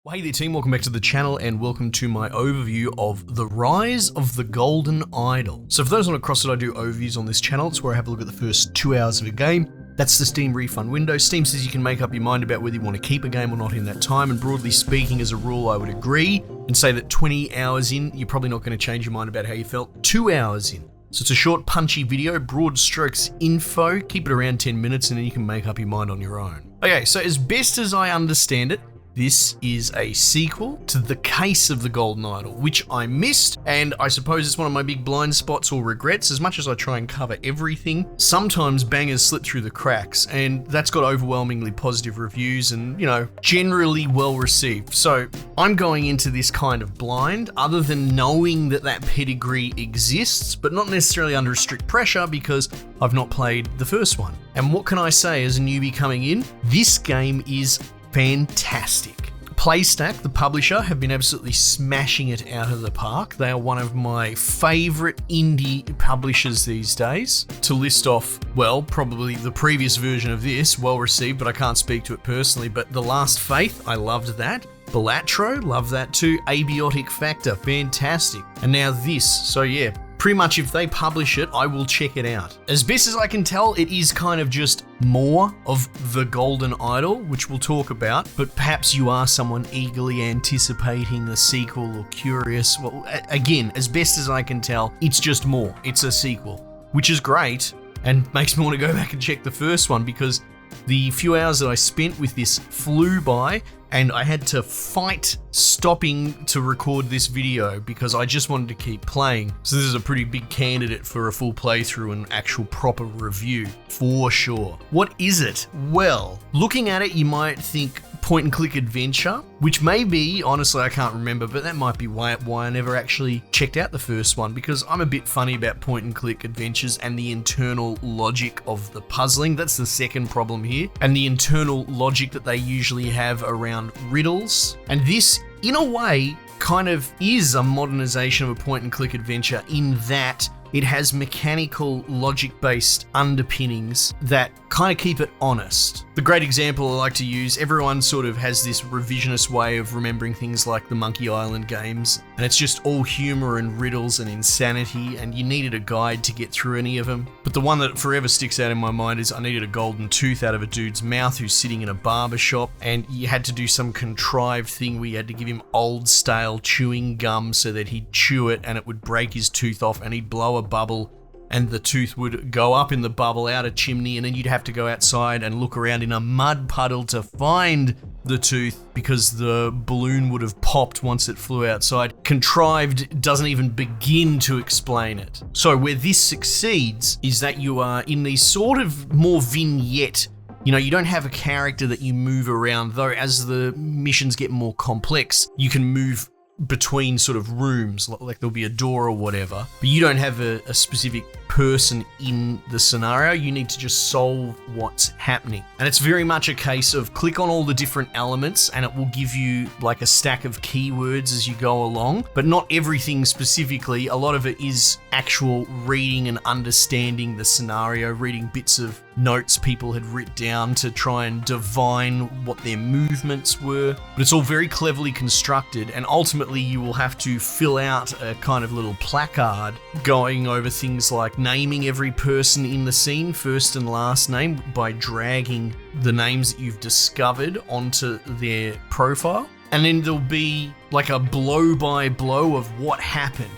Well, hey there team, welcome back to the channel and welcome to my overview of The Rise of the Golden Idol. So for those not across it, I do overviews on this channel. It's where I have a look at the first 2 hours of a game. That's the Steam refund window. Steam says you can make up your mind about whether you want to keep a game or not in that time, and broadly speaking, as a rule, I would agree and say that 20 hours in, you're probably not going to change your mind about how you felt 2 hours in. So it's a short, punchy video, broad strokes info, keep it around 10 minutes and then you can make up your mind on your own. Okay, so as best as I understand it, this is a sequel to The Case of the Golden Idol, which I missed, and I suppose it's one of my big blind spots or regrets. As much as I try and cover everything, sometimes bangers slip through the cracks, and that's got overwhelmingly positive reviews and, generally well received. So I'm going into this kind of blind, other than knowing that that pedigree exists, but not necessarily under strict pressure because I've not played the first one. And what can I say as a newbie coming in? This game is fantastic. PlayStack, the publisher, have been absolutely smashing it out of the park. They are one of my favorite indie publishers these days. To list off, well, probably the previous version of this, well received, but I can't speak to it personally, but The Last Faith, I loved that. Balatro, love that too. Abiotic Factor, fantastic. And now this, so yeah, pretty much if they publish it, I will check it out. As best as I can tell, it is kind of just more of The Golden Idol, which we'll talk about, but perhaps you are someone eagerly anticipating the sequel or curious. Well, again, as best as I can tell, it's just more. It's a sequel, which is great and makes me want to go back and check the first one because the few hours that I spent with this flew by and I had to fight stopping to record this video because I just wanted to keep playing. So this is a pretty big candidate for a full playthrough and actual proper review, for sure. What is it? Well, looking at it, you might think point and click adventure, which may be, honestly, I can't remember, but that might be why I never actually checked out the first one, because I'm a bit funny about point and click adventures and the internal logic of the puzzling. That's the second problem here, and the internal logic that they usually have around riddles. And this, in a way, kind of is a modernization of a point and click adventure in that it has mechanical, logic-based underpinnings that kind of keep it honest. The great example I like to use, everyone sort of has this revisionist way of remembering things like the Monkey Island games, and it's just all humor and riddles and insanity, and you needed a guide to get through any of them. But the one that forever sticks out in my mind is I needed a golden tooth out of a dude's mouth who's sitting in a barber shop, and you had to do some contrived thing where you had to give him old stale chewing gum so that he'd chew it and it would break his tooth off and he'd blow a bubble and the tooth would go up in the bubble out a chimney, and then you'd have to go outside and look around in a mud puddle to find the tooth because the balloon would have popped once it flew outside. Contrived doesn't even begin to explain it. So where this succeeds is that you are in these sort of more vignette. You don't have a character that you move around, though as the missions get more complex, you can move between sort of rooms, like there'll be a door or whatever, but you don't have a specific person in the scenario. You need to just solve what's happening. And it's very much a case of click on all the different elements and it will give you like a stack of keywords as you go along, but not everything specifically. A lot of it is actual reading and understanding the scenario, reading bits of notes people had written down to try and divine what their movements were. But it's all very cleverly constructed, and ultimately you will have to fill out a kind of little placard going over things like naming every person in the scene, first and last name, by dragging the names that you've discovered onto their profile. And then there'll be like a blow by blow of what happened,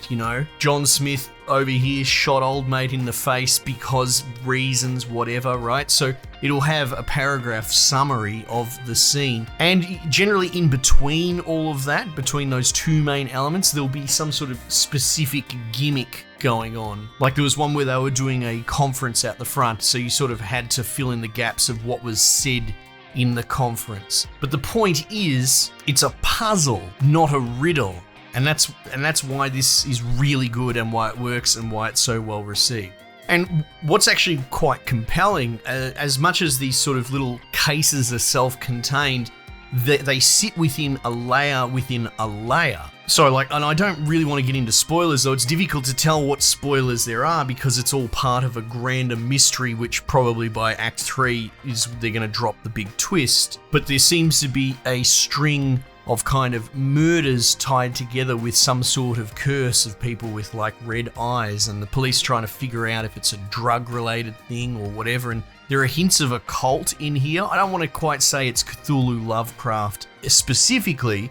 John Smith over here shot old mate in the face because reasons, whatever, right? So it'll have a paragraph summary of the scene. And generally in between all of that, between those two main elements, there'll be some sort of specific gimmick going on. Like there was one where they were doing a conference out the front, so you sort of had to fill in the gaps of what was said in the conference. But the point is, it's a puzzle, not a riddle. And that's why this is really good and why it works and why it's so well received. And what's actually quite compelling, as much as these sort of little cases are self-contained, they sit within a layer within a layer. So and I don't really want to get into spoilers, though it's difficult to tell what spoilers there are because it's all part of a grander mystery, which probably by Act 3 is they're going to drop the big twist. But there seems to be a string of kind of murders tied together with some sort of curse of people with like red eyes, and the police trying to figure out if it's a drug-related thing or whatever. And there are hints of a cult in here. I don't want to quite say it's Cthulhu Lovecraft specifically,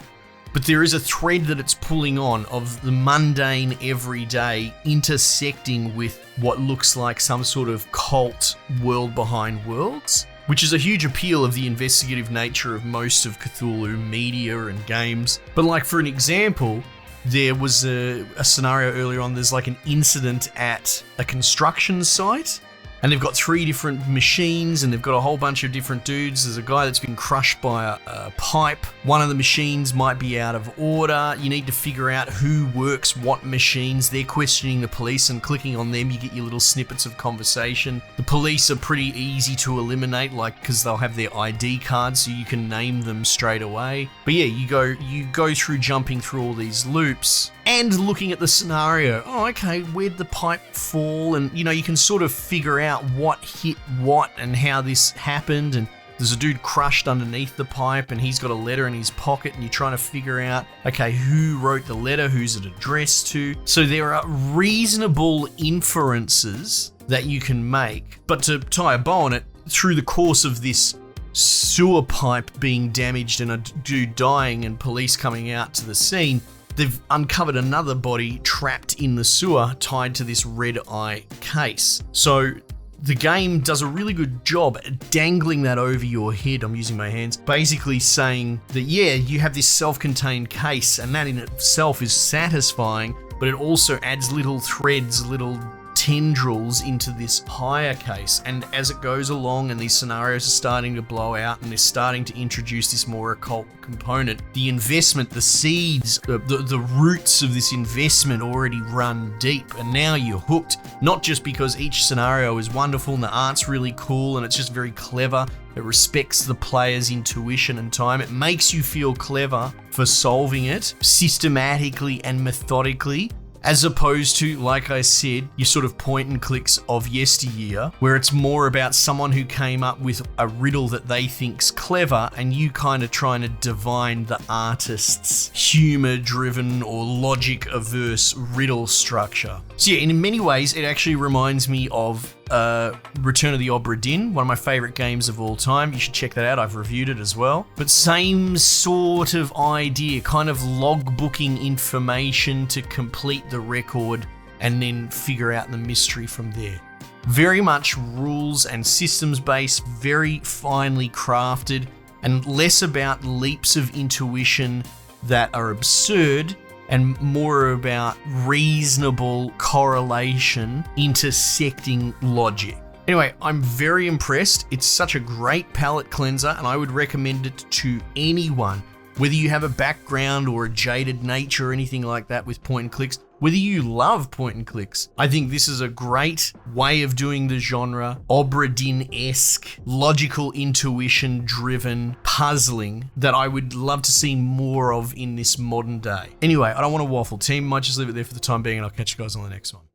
but there is a thread that it's pulling on of the mundane everyday intersecting with what looks like some sort of cult world behind worlds, which is a huge appeal of the investigative nature of most of Cthulhu media and games. But like for an example, there was a scenario earlier on, there's like an incident at a construction site, and they've got 3 different machines, and they've got a whole bunch of different dudes. There's a guy that's been crushed by a pipe. One of the machines might be out of order. You need to figure out who works what machines. They're questioning the police, and clicking on them, you get your little snippets of conversation. The police are pretty easy to eliminate, like, because they'll have their ID cards, so you can name them straight away. But yeah, you go through jumping through all these loops and looking at the scenario. Oh, okay, where'd the pipe fall? And, you know, you can sort of figure out what hit what and how this happened. And there's a dude crushed underneath the pipe, and he's got a letter in his pocket, and you're trying to figure out, okay, who wrote the letter? Who's it addressed to? So there are reasonable inferences that you can make. But to tie a bow on it, through the course of this sewer pipe being damaged and a dude dying and police coming out to the scene, they've uncovered another body trapped in the sewer tied to this red eye case. So the game does a really good job at dangling that over your head. I'm using my hands, basically saying that, yeah, you have this self-contained case, and that in itself is satisfying, but it also adds little threads, little tendrils into this higher case. And as it goes along and these scenarios are starting to blow out and they're starting to introduce this more occult component, the investment, the seeds, the roots of this investment already run deep, and now you're hooked, not just because each scenario is wonderful and the art's really cool and it's just very clever. It respects the player's intuition and time. It makes you feel clever for solving it systematically and methodically, as opposed to, like I said, your sort of point and clicks of yesteryear, where it's more about someone who came up with a riddle that they think's clever, and you kind of trying to divine the artist's humor-driven or logic-averse riddle structure. So yeah, in many ways, it actually reminds me of Return of the Obra Dinn, one of my favorite games of all time. You should check that out. I've reviewed it as well. But same sort of idea, kind of logbooking information to complete the record and then figure out the mystery from there. Very much rules and systems based, very finely crafted, and less about leaps of intuition that are absurd and more about reasonable correlation intersecting logic. Anyway, I'm very impressed. It's such a great palate cleanser, and I would recommend it to anyone. Whether you have a background or a jaded nature or anything like that with point and clicks, whether you love point and clicks, I think this is a great way of doing the genre, Obra Dinn-esque, logical intuition-driven puzzling that I would love to see more of in this modern day. Anyway, I don't want to waffle. Team, might just leave it there for the time being, and I'll catch you guys on the next one.